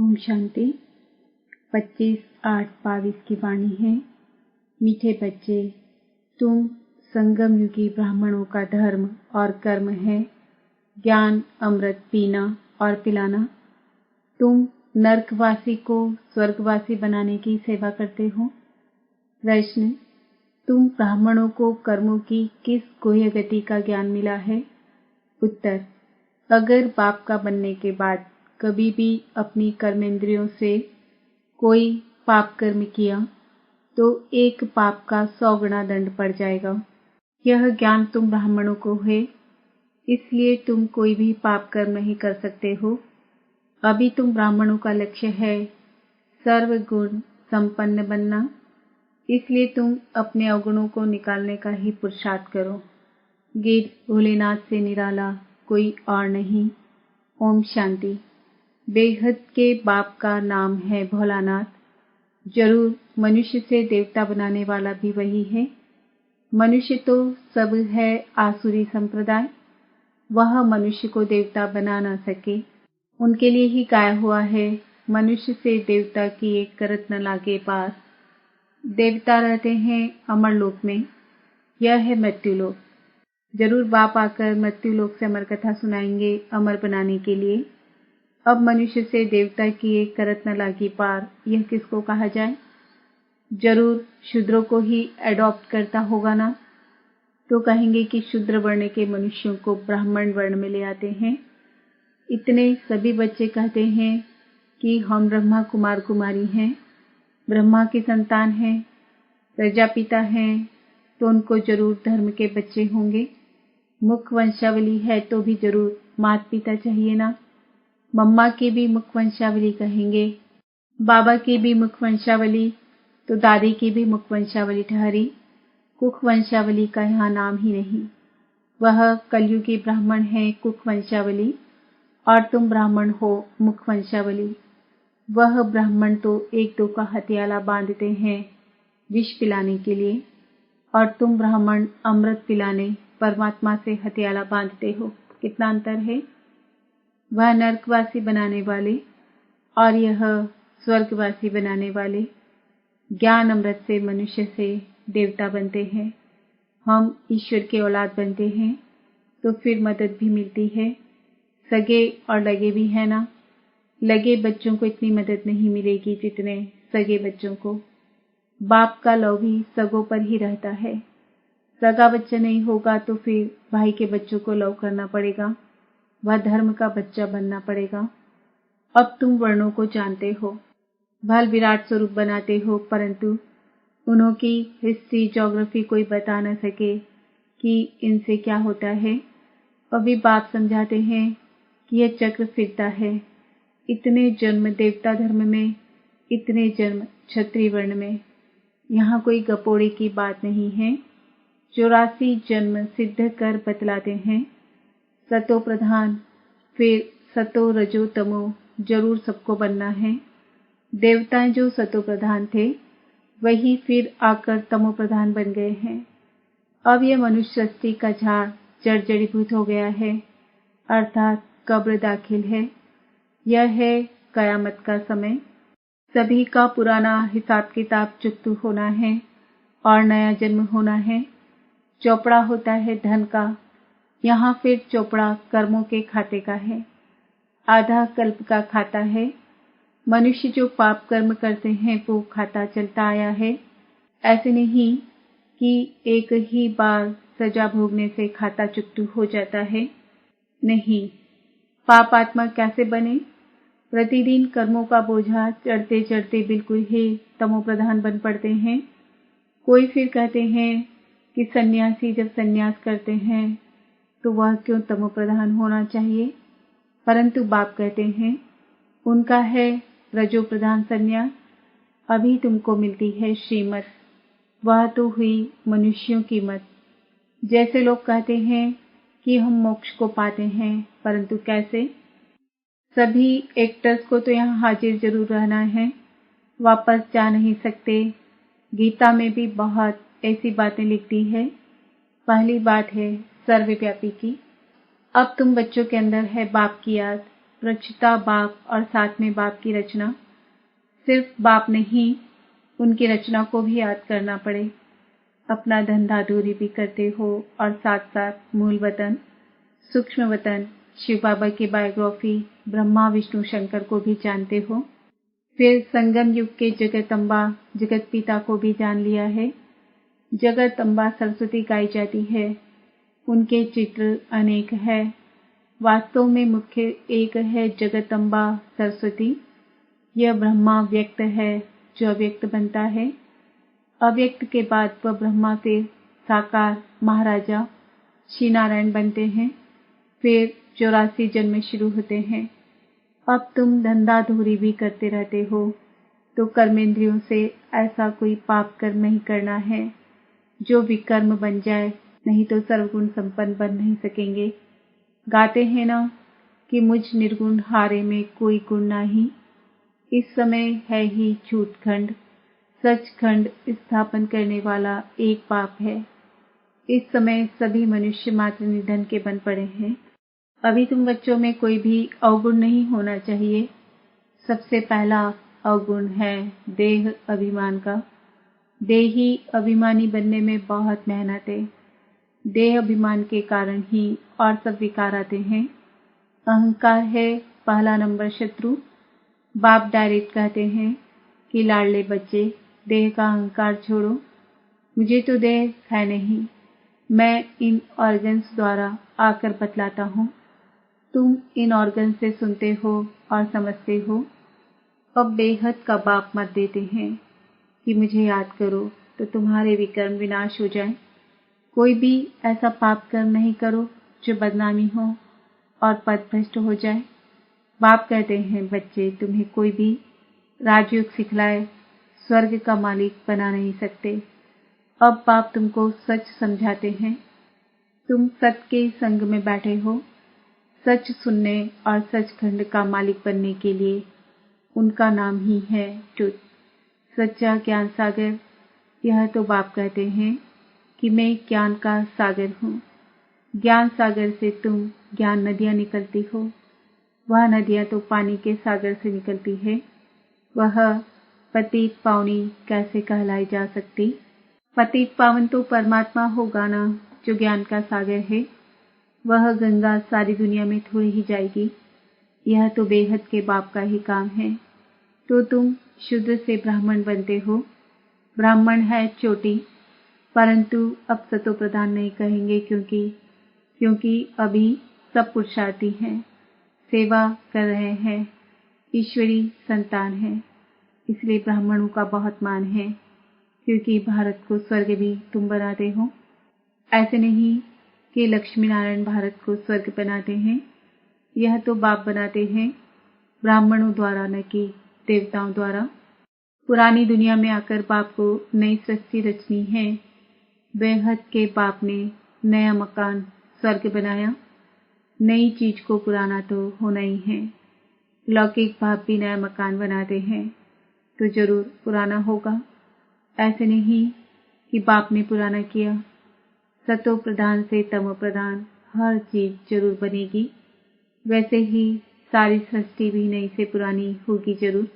ओम शांति। 25/8/22 की वाणी है। मीठे बच्चे, तुम संगम युगी ब्राह्मणों का धर्म और कर्म है ज्ञान अमृत पीना और पिलाना। तुम नरकवासी को स्वर्गवासी बनाने की सेवा करते हो। प्रश्न, तुम ब्राह्मणों को कर्मों की किस गुह्य गति का ज्ञान मिला है? उत्तर, अगर बाप का बनने के बाद कभी भी अपनी कर्मेंद्रियों से कोई पाप कर्म किया तो एक पाप का 100 गुना दंड पड़ जाएगा। यह ज्ञान तुम ब्राह्मणों को है, इसलिए तुम कोई भी पाप कर्म नहीं कर सकते हो। अभी तुम ब्राह्मणों का लक्ष्य है सर्वगुण संपन्न बनना, इसलिए तुम अपने अवगुणों को निकालने का ही पुरुषार्थ करो। गीत भोलेनाथ से निराला कोई और नहीं। ओम शांति। बेहद के बाप का नाम है भोलानाथ। जरूर मनुष्य से देवता बनाने वाला भी वही है। मनुष्य तो सब है आसुरी संप्रदाय, वह मनुष्य को देवता बना न सके। उनके लिए ही गाया हुआ है, मनुष्य से देवता की एक करत न लागे पास। देवता रहते हैं अमरलोक में, यह है मृत्युलोक। जरूर बाप आकर मृत्युलोक से अमर कथा सुनाएंगे अमर बनाने के लिए। अब मनुष्य से देवता की एक करत न लागी पार, यह किसको कहा जाए? जरूर शूद्रों को ही एडॉप्ट करता होगा ना, तो कहेंगे कि शूद्र वर्ण के मनुष्यों को ब्राह्मण वर्ण में ले आते हैं। इतने सभी बच्चे कहते हैं कि हम ब्रह्मा कुमार कुमारी हैं, ब्रह्मा की संतान हैं, प्रजापिता हैं, तो उनको जरूर धर्म के बच्चे होंगे। मुख वंशावली है तो भी जरूर माता पिता चाहिए ना। मम्मा की भी मुख वंशावली कहेंगे, बाबा की भी मुख वंशावली, तो दादी की भी मुख वंशावली ठहरी। कुख वंशावली का यहाँ नाम ही नहीं। वह कलयुगी ब्राह्मण है कुख वंशावली, और तुम ब्राह्मण हो मुख वंशावली। वह ब्राह्मण तो एक दो का हथियाला बांधते हैं विष पिलाने के लिए, और तुम ब्राह्मण अमृत पिलाने परमात्मा से हथियाला बांधते हो। कितना अंतर है? वह नरकवासी बनाने वाले और यह स्वर्गवासी बनाने वाले। ज्ञान अमृत से मनुष्य से देवता बनते हैं, हम ईश्वर के औलाद बनते हैं, तो फिर मदद भी मिलती है। सगे और लगे भी है ना। लगे बच्चों को इतनी मदद नहीं मिलेगी जितने सगे बच्चों को। बाप का लव भी सगों पर ही रहता है। सगा बच्चा नहीं होगा तो फिर भाई के बच्चों को लव करना पड़ेगा, वह धर्म का बच्चा बनना पड़ेगा। अब तुम वर्णों को जानते हो, भल विराट स्वरूप बनाते हो, परंतु उन्हों की हिस्ट्री ज्योग्राफी कोई बता न सके कि इनसे क्या होता है। अभी बाप समझाते हैं कि यह चक्र फिरता है। इतने जन्म देवता धर्म में, इतने जन्म क्षत्रिय वर्ण में, यहाँ कोई गपोड़े की बात नहीं है। 84 जन्म सिद्ध कर बतलाते हैं। सतो प्रधान, फिर सतो रजो तमो जरूर सबको बनना है। देवताएं जो सतो प्रधान थे वही फिर आकर तमो प्रधान बन गए हैं। अब यह मनुष्य सृष्टि का झाड़ जड़-जड़ीभूत हो गया है, अर्थात कब्र दाखिल है। यह है कयामत का समय। सभी का पुराना हिसाब किताब चुकतू होना है और नया जन्म होना है। चौपड़ा होता है धन का, यहाँ फिर चौपड़ा कर्मों के खाते का है, आधा कल्प का खाता है। मनुष्य जो पाप कर्म करते हैं वो खाता चलता आया है। ऐसे नहीं कि एक ही बार सजा भोगने से खाता चुकतू हो जाता है। नहीं, पाप आत्मा कैसे बने? प्रतिदिन कर्मों का बोझा चढ़ते चढ़ते बिल्कुल ही तमो प्रधान बन पड़ते हैं। कोई फिर कहते हैं कि सन्यासी जब सन्यास करते हैं तो वह क्यों तमो प्रधान होना चाहिए, परंतु बाप कहते हैं उनका है रजो प्रधान सन्यास। अभी तुमको मिलती है श्रीमत, वह तो हुई मनुष्यों की मत। जैसे लोग कहते हैं कि हम मोक्ष को पाते हैं, परंतु कैसे? सभी एक्टर्स को तो यहाँ हाजिर जरूर रहना है, वापस जा नहीं सकते। गीता में भी बहुत ऐसी बातें लिखती है। पहली बात है सर्वव्यापी की। अब तुम बच्चों के अंदर है बाप की याद, प्रचिता बाप और साथ में बाप की रचना। सिर्फ बाप नहीं, उनकी रचना को भी याद करना पड़े। अपना धंधा दूरी भी करते हो और साथ साथ मूल वतन, सूक्ष्म वतन, शिव बाबा की बायोग्राफी, ब्रह्मा विष्णु शंकर को भी जानते हो। फिर संगम युग के जगदम्बा जगत पिता को भी जान लिया है। जगदम्बा सरस्वती गाई जाती है। उनके चित्र अनेक है। वास्तव में मुख्य एक है जगदम्बा सरस्वती। यह ब्रह्मा व्यक्त है जो अव्यक्त बनता है। अव्यक्त के बाद वह ब्रह्मा से साकार महाराजा श्री नारायण बनते हैं। फिर 84 जन्म शुरू होते हैं। अब तुम धंधाधूरी भी करते रहते हो, तो कर्मेंद्रियों से ऐसा कोई पाप कर्म नहीं करना है जो विकर्म बन जाए, नहीं तो सर्वगुण संपन्न बन नहीं सकेंगे। गाते हैं ना कि मुझ निर्गुण हारे में कोई गुण नहीं। इस समय है ही झूठखंड, सचखंड स्थापन करने वाला एक पाप है। इस समय सभी मनुष्य मात्र निधन के बन पड़े हैं। अभी तुम बच्चों में कोई भी अवगुण नहीं होना चाहिए। सबसे पहला अवगुण है देह अभिमान का। देही अभिमानी बनने में बहुत मेहनत है। देह अभिमान के कारण ही और सब विकार आते हैं। अहंकार है पहला नंबर शत्रु। बाप डायरेक्ट कहते हैं कि लाडले बच्चे, देह का अहंकार छोड़ो। मुझे तो देह है नहीं, मैं इन ऑर्गन्स द्वारा आकर बतलाता हूँ। तुम इन ऑर्गन से सुनते हो और समझते हो। अब बेहद का बाप मत देते हैं कि मुझे याद करो तो तुम्हारे विकर्म विनाश हो जाए। कोई भी ऐसा पाप कर्म नहीं करो जो बदनामी हो और पदभ्रष्ट हो जाए। बाप कहते हैं बच्चे, तुम्हें कोई भी राजयोग सिखलाए स्वर्ग का मालिक बना नहीं सकते। अब बाप तुमको सच समझाते हैं। तुम सत्य के संग में बैठे हो। सच सुनने और सचखंड का मालिक बनने के लिए उनका नाम ही है ट्रुथ, सच्चा ज्ञान सागर। यह तो बाप कहते हैं कि मैं ज्ञान का सागर हूँ। ज्ञान सागर से तुम ज्ञान नदियाँ निकलती हो। वह नदियाँ तो पानी के सागर से निकलती है। वह पतित पावनी कैसे कहलाई जा सकती? पतित पावन तो परमात्मा होगा ना, जो ज्ञान का सागर है। वह गंगा सारी दुनिया में थोड़ी ही जाएगी। यह तो बेहद के बाप का ही काम है। तो तुम शूद्र से ब्राह्मण बनते हो। ब्राह्मण है चोटी, परंतु अब सतो प्रधान नहीं कहेंगे क्योंकि अभी सब पुरुषार्थी हैं, सेवा कर रहे हैं, ईश्वरी संतान हैं। इसलिए ब्राह्मणों का बहुत मान है, क्योंकि भारत को स्वर्ग भी तुम बनाते हो। ऐसे नहीं कि लक्ष्मी नारायण भारत को स्वर्ग बनाते हैं। यह तो बाप बनाते हैं, ब्राह्मणों द्वारा न कि देवताओं द्वारा। पुरानी दुनिया में आकर बाप को नई सृष्टि रचनी है। बेहद के बाप ने नया मकान स्वर्ग बनाया। नई चीज को पुराना तो होना ही है। लौकिक बाप भी नया मकान बनाते हैं तो जरूर पुराना होगा। ऐसे नहीं कि बाप ने पुराना किया। सतो प्रधान से तमो प्रधान हर चीज जरूर बनेगी। वैसे ही सारी सृष्टि भी नई से पुरानी होगी जरूर।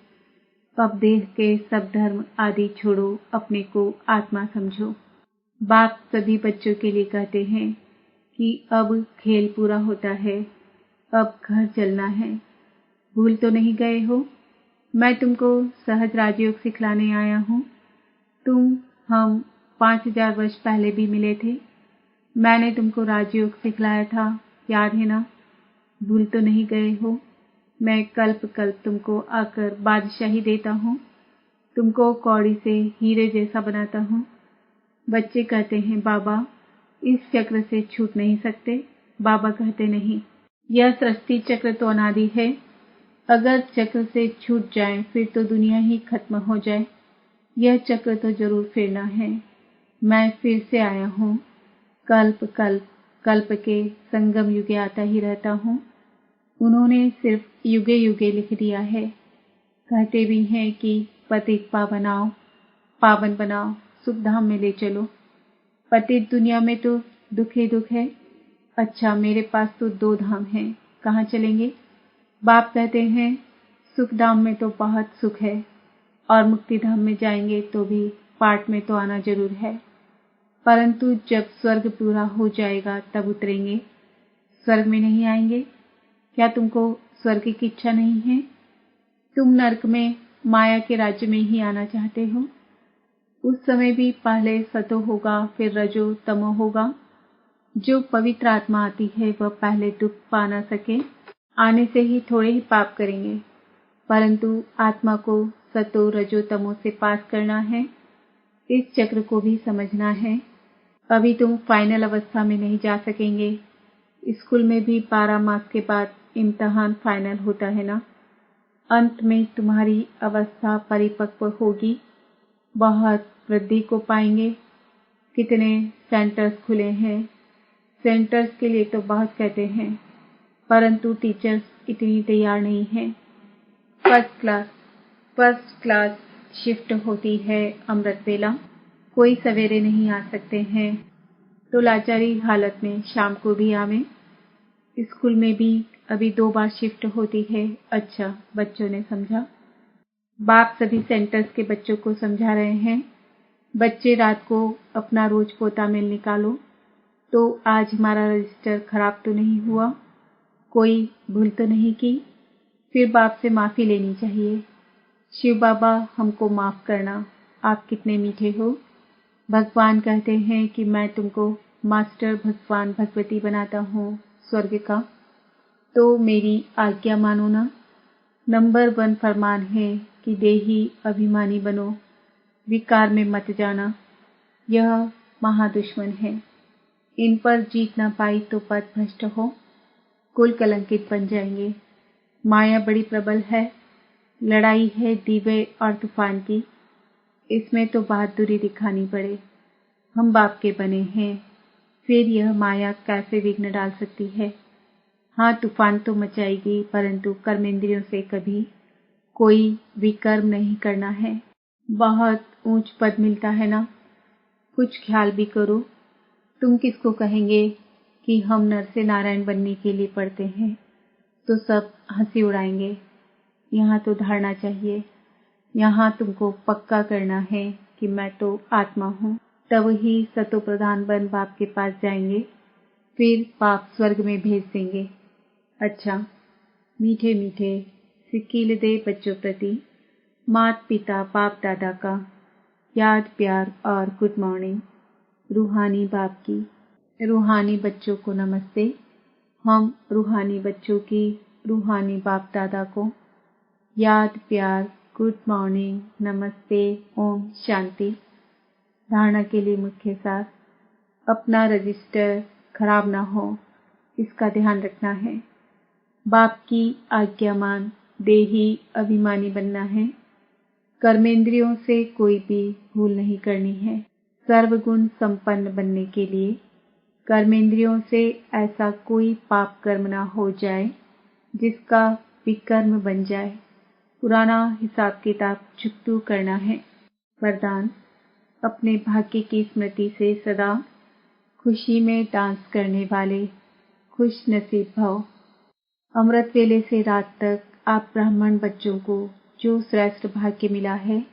अब देह के सब धर्म आदि छोड़ो, अपने को आत्मा समझो। बाप सभी बच्चों के लिए कहते हैं कि अब खेल पूरा होता है, अब घर चलना है। भूल तो नहीं गए हो? मैं तुमको सहज राजयोग सिखलाने आया हूँ। हम 5000 वर्ष पहले भी मिले थे। मैंने तुमको राजयोग सिखलाया था, याद है ना? भूल तो नहीं गए हो? मैं कल्प कल्प तुमको आकर बादशाही देता हूँ, तुमको कौड़ी से हीरे जैसा बनाता हूँ। बच्चे कहते हैं बाबा इस चक्र से छूट नहीं सकते। बाबा कहते नहीं, यह सृष्टि चक्र तो अनादि है। अगर चक्र से छूट जाए फिर तो दुनिया ही खत्म हो जाए। यह चक्र तो जरूर फेरना है। मैं फिर से आया हूँ। कल्प कल्प कल्प के संगम युगे आता ही रहता हूँ। उन्होंने सिर्फ युगे युगे लिख दिया है। कहते भी हैं कि पतित पावनाओ, पावन बनाओ, सुख धाम में ले चलो। पतित दुनिया में तो दुख ही दुख है। अच्छा, मेरे पास तो 2 धाम हैं, कहाँ चलेंगे? बाप कहते हैं सुख धाम में तो बहुत सुख है और मुक्ति धाम में जाएंगे तो भी पाठ में तो आना जरूर है, परंतु जब स्वर्ग पूरा हो जाएगा तब उतरेंगे, स्वर्ग में नहीं आएंगे। क्या तुमको स्वर्ग की इच्छा नहीं है? तुम नरक में माया के राज्य में ही आना चाहते हो। उस समय भी पहले सतो होगा, फिर रजो तमो होगा। जो पवित्र आत्मा आती है वह पहले दुख पा ना सके, आने से ही थोड़े ही पाप करेंगे, परंतु आत्मा को सतो रजो तमो से पास करना है। इस चक्र को भी समझना है। अभी तुम फाइनल अवस्था में नहीं जा सकेंगे। स्कूल में भी 12 मास के बाद इम्तिहान फाइनल होता है ना। अंत में तुम्हारी अवस्था परिपक्व होगी, बहुत वृद्धि को पाएंगे। कितने सेंटर्स खुले हैं। सेंटर्स के लिए तो बहुत कहते हैं, परंतु टीचर्स इतनी तैयार नहीं हैं। फर्स्ट क्लास शिफ्ट होती है अमृत वेला। कोई सवेरे नहीं आ सकते हैं तो लाचारी हालत में शाम को भी आवे। स्कूल में भी अभी 2 बार शिफ्ट होती है। अच्छा, बच्चों ने समझा। बाप सभी सेंटर्स के बच्चों को समझा रहे हैं। बच्चे रात को अपना रोज पोता मेल निकालो। तो आज हमारा रजिस्टर खराब तो नहीं हुआ, कोई भूल तो नहीं की? फिर बाप से माफी लेनी चाहिए। शिव बाबा हमको माफ करना, आप कितने मीठे हो। भगवान कहते हैं कि मैं तुमको मास्टर भगवान भगवती बनाता हूँ स्वर्ग का, तो मेरी आज्ञा मानो ना। नंबर 1 फरमान है कि देही अभिमानी बनो, विकार में मत जाना। यह महादुश्मन है। इन पर जीत ना पाई तो पथ भ्रष्ट हो, कुल कलंकित बन जाएंगे। माया बड़ी प्रबल है। लड़ाई है दीवे और तूफान की। इसमें तो बहादुरी दिखानी पड़े। हम बाप के बने हैं, फिर यह माया कैसे विघ्न डाल सकती है। हाँ, तूफान तो मचाएगी, परंतु कर्मेंद्रियों से कभी कोई विकर्म नहीं करना है। बहुत ऊंच पद मिलता है ना, कुछ ख्याल भी करो। तुम किसको कहेंगे कि हम नर से नारायण बनने के लिए पढ़ते हैं, तो सब हंसी उड़ाएंगे। यहाँ तो धारणा चाहिए। यहाँ तुमको पक्का करना है कि मैं तो आत्मा हूँ, तब ही सतो प्रधान बन बाप के पास जाएंगे। फिर बाप स्वर्ग में भेज देंगे। अच्छा, मीठे मीठे सिक्कील दे बच्चों प्रति मात पिता बाप दादा का याद प्यार और गुड मॉर्निंग। रूहानी बाप की रूहानी बच्चों को नमस्ते। हम रूहानी बच्चों की रूहानी बाप दादा को याद प्यार गुड मॉर्निंग नमस्ते ओम शांति। धारणा के लिए मुख्य सार, अपना रजिस्टर खराब ना हो इसका ध्यान रखना है। बाप की आज्ञा मान देही अभिमानी बनना है। कर्मेंद्रियों से कोई भी भूल नहीं करनी है। सर्वगुण संपन्न बनने के लिए कर्मेंद्रियों से ऐसा कोई पाप कर्म ना हो जाए जिसका विकर्म बन जाए। पुराना हिसाब किताब चुकतू करना है। वरदान, अपने भाग्य की स्मृति से सदा खुशी में डांस करने वाले खुश नसीब भव। अमृत वेले से रात तक आप ब्राह्मण बच्चों को जो श्रेष्ठ भाग्य मिला है,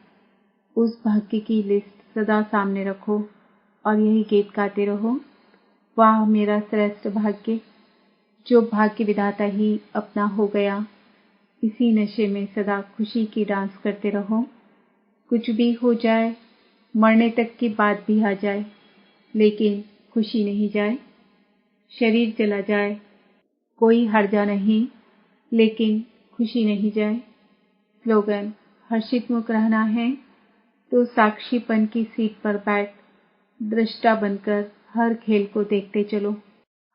उस भाग्य की लिस्ट सदा सामने रखो और यही गीत गाते रहो। वाह मेरा श्रेष्ठ भाग्य, जो भाग्य विधाता ही अपना हो गया। इसी नशे में सदा खुशी की डांस करते रहो। कुछ भी हो जाए, मरने तक की बात भी आ जाए, लेकिन खुशी नहीं जाए। शरीर चला जाए, कोई हर्जा नहीं, लेकिन खुशी नहीं जाए। स्लोगन, हर्षित मुख रहना है तो साक्षीपन की सीट पर बैठ दृष्टा बनकर हर खेल को देखते चलो।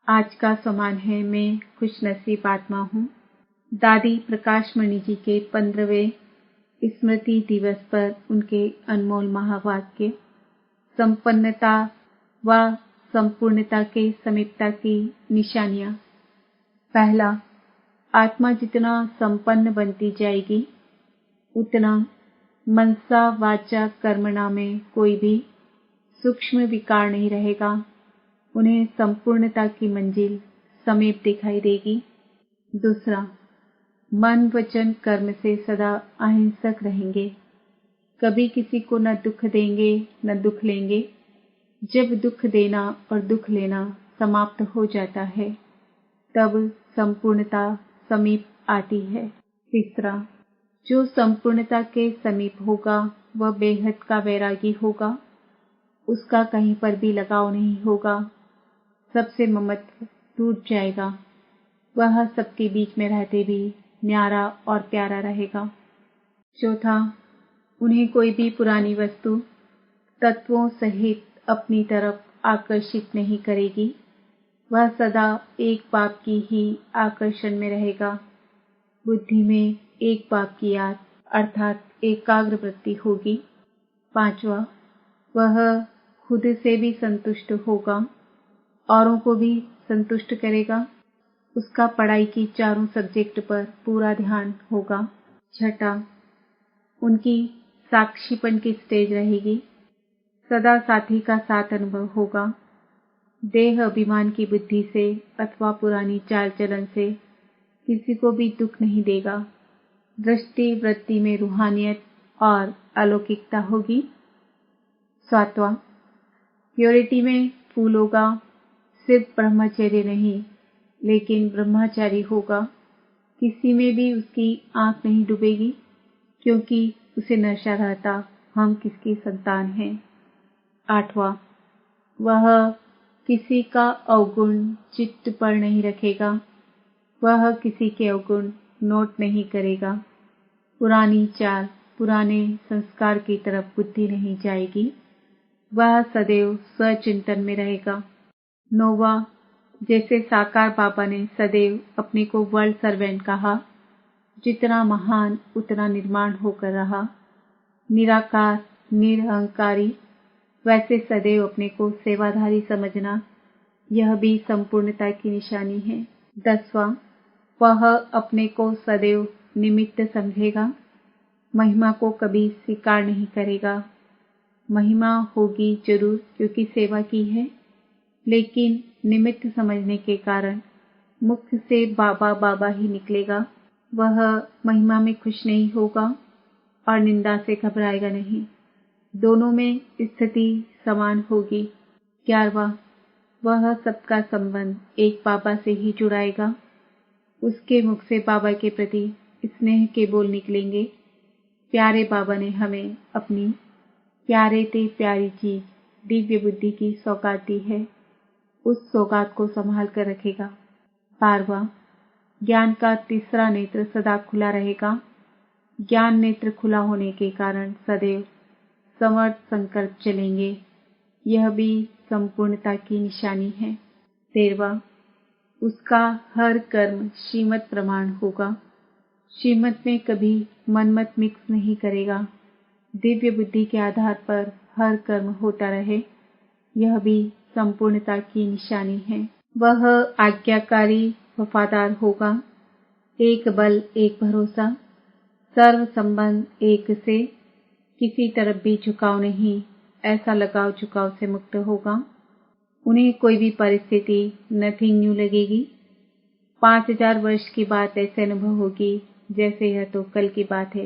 आज का सम्मान है, मैं खुशनसीब आत्मा हूँ। दादी प्रकाश मणि जी के 15वें स्मृति दिवस पर उनके अनमोल महावाक्य, संपन्नता व संपूर्णता के समीपता की निशानियां। पहला, आत्मा जितना संपन्न बनती जाएगी उतना मनसा वाचा कर्मणा में कोई भी सूक्ष्म विकार नहीं रहेगा। उन्हें संपूर्णता की मंजिल समीप दिखाई देगी। दूसरा, मन वचन कर्म से सदा अहिंसक रहेंगे। कभी किसी को न दुख देंगे न दुख लेंगे। जब दुख देना और दुख लेना समाप्त हो जाता है तब संपूर्णता समीप आती है। तीसरा, जो संपूर्णता के समीप होगा वह बेहद का वैरागी होगा। उसका कहीं पर भी लगाव नहीं होगा। सबसे ममत्व टूट जाएगा। वह सबके बीच में रहते भी न्यारा और प्यारा रहेगा। चौथा, उन्हें कोई भी पुरानी वस्तु तत्वों सहित अपनी तरफ आकर्षित नहीं करेगी। वह सदा एक बाप की ही आकर्षण में रहेगा। बुद्धि में एक बाप की याद अर्थात एकाग्र वृत्ति होगी। पांचवा, वह खुद से भी संतुष्ट होगा, औरों को भी संतुष्ट करेगा। उसका पढ़ाई की चारों सब्जेक्ट पर पूरा ध्यान होगा। छठा, उनकी साक्षीपन की स्टेज रहेगी। सदा साथी का साथ अनुभव होगा। देह अभिमान की बुद्धि से अथवा पुरानी चाल चलन से किसी को भी दुख नहीं देगा। दृष्टि वृत्ति में रूहानियत और अलौकिकता होगी। सातवां, प्योरिटी में फूल होगा। सिर्फ ब्रह्मचर्य नहीं लेकिन ब्रह्मचारी होगा। किसी में भी उसकी आंख नहीं डूबेगी क्योंकि उसे नशा रहता हम किसकी संतान हैं। आठवां, वह किसी का अवगुण चित्त पर नहीं रखेगा। वह किसी के अवगुण नोट नहीं करेगा। पुरानी चाल पुराने संस्कार की तरफ बुद्धि नहीं जाएगी। वह सदैव स्वचिंतन में रहेगा। नौवां, जैसे साकार बाबा ने सदैव अपने को वर्ल्ड सर्वेंट कहा, जितना महान उतना निर्माण होकर रहा, निराकार निरहंकारी, वैसे सदैव अपने को सेवाधारी समझना, यह भी संपूर्णता की निशानी है। 10वां, वह अपने को सदैव निमित्त समझेगा। महिमा को कभी स्वीकार नहीं करेगा। महिमा होगी जरूर क्योंकि सेवा की है, लेकिन निमित्त समझने के कारण मुख से बाबा बाबा ही निकलेगा। वह महिमा में खुश नहीं होगा और निंदा से घबराएगा नहीं। दोनों में स्थिति समान होगी। 11वां, वह सबका संबंध एक बाबा से ही जुड़ाएगा। उसके मुख से बाबा के प्रति स्नेह के बोल निकलेंगे। प्यारे बाबा ने हमें अपनी प्यारे ते प्यारी चीज दिव्य बुद्धि की सौगात दी है। उस सौगात को संभाल कर रखेगा। 12वां, ज्ञान का तीसरा नेत्र सदा खुला रहेगा। ज्ञान नेत्र खुला होने के कारण सदैव समर्थ संकल्प चलेंगे। यह भी संपूर्णता की निशानी है। 13वां, उसका हर कर्म श्रीमत प्रमाण होगा। श्रीमत में कभी मनमत मिक्स नहीं करेगा। दिव्य बुद्धि के आधार पर हर कर्म होता रहे, यह भी संपूर्णता की निशानी है। वह आज्ञाकारी वफादार होगा। एक बल एक भरोसा, सर्व संबंध एक से, किसी तरफ भी झुकाव नहीं, ऐसा लगाव झुकाव से मुक्त होगा। उन्हें कोई भी परिस्थिति नथिंग न्यू लगेगी। 5000 वर्ष की बात ऐसे अनुभव होगी जैसे यह तो कल की बात है।